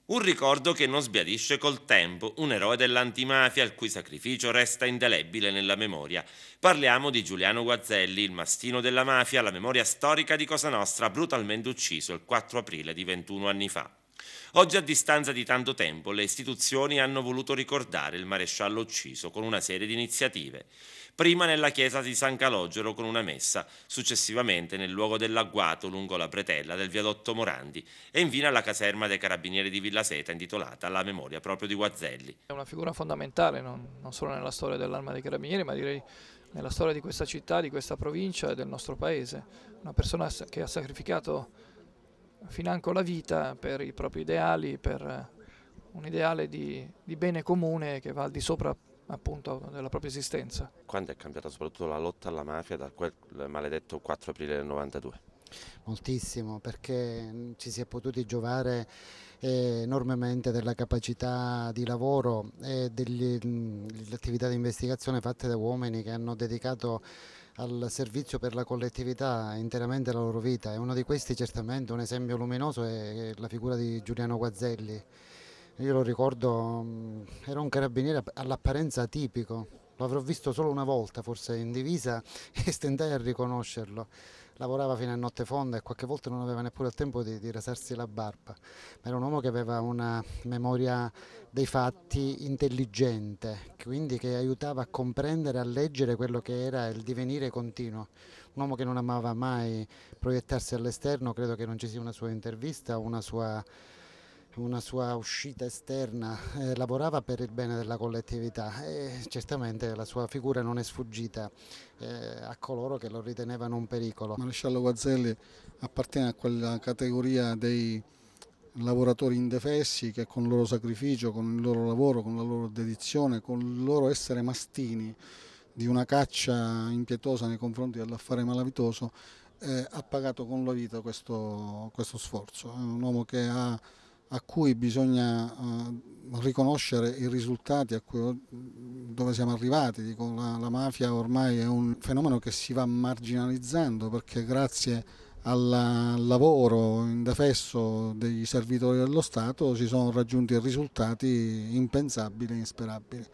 Un ricordo che non sbiadisce col tempo, un eroe dell'antimafia il cui sacrificio resta indelebile nella memoria. Parliamo di Giuliano Guazzelli, il mastino della mafia, la memoria storica di Cosa Nostra, brutalmente ucciso il 4 aprile di 21 anni fa. Oggi, a distanza di tanto tempo, le istituzioni hanno voluto ricordare il maresciallo ucciso con una serie di iniziative. Prima nella chiesa di San Calogero con una messa, successivamente nel luogo dell'agguato lungo la bretella del viadotto Morandi e infine alla caserma dei carabinieri di Villa Seta intitolata alla memoria proprio di Guazzelli. È una figura fondamentale non solo nella storia dell'Arma dei Carabinieri, ma direi nella storia di questa città, di questa provincia e del nostro paese. Una persona che ha sacrificato financo la vita per i propri ideali, per un ideale di bene comune che va al di sopra appunto della propria esistenza. Quando è cambiata soprattutto la lotta alla mafia da quel maledetto 4 aprile del 92? Moltissimo, perché ci si è potuti giovare enormemente della capacità di lavoro e delle attività di investigazione fatte da uomini che hanno dedicato al servizio per la collettività interamente la loro vita, e uno di questi certamente un esempio luminoso è la figura di Giuliano Guazzelli. Io lo ricordo, era un carabiniere all'apparenza atipico, lo avrò visto solo una volta forse in divisa e stentai a riconoscerlo. Lavorava fino a notte fonda e qualche volta non aveva neppure il tempo di rasarsi la barba, ma era un uomo che aveva una memoria dei fatti intelligente, quindi che aiutava a comprendere, a leggere quello che era il divenire continuo. Un uomo che non amava mai proiettarsi all'esterno, credo che non ci sia una sua intervista, una sua uscita esterna, lavorava per il bene della collettività e certamente la sua figura non è sfuggita a coloro che lo ritenevano un pericolo. Maresciallo Guazzelli appartiene a quella categoria dei lavoratori indefessi che con il loro sacrificio, con il loro lavoro, con la loro dedizione, con il loro essere mastini di una caccia impietosa nei confronti dell'affare malavitoso, ha pagato con la vita questo sforzo. È un uomo a cui bisogna riconoscere i risultati dove siamo arrivati. Dico, la mafia ormai è un fenomeno che si va marginalizzando perché grazie al lavoro indefesso dei servitori dello Stato si sono raggiunti risultati impensabili e insperabili.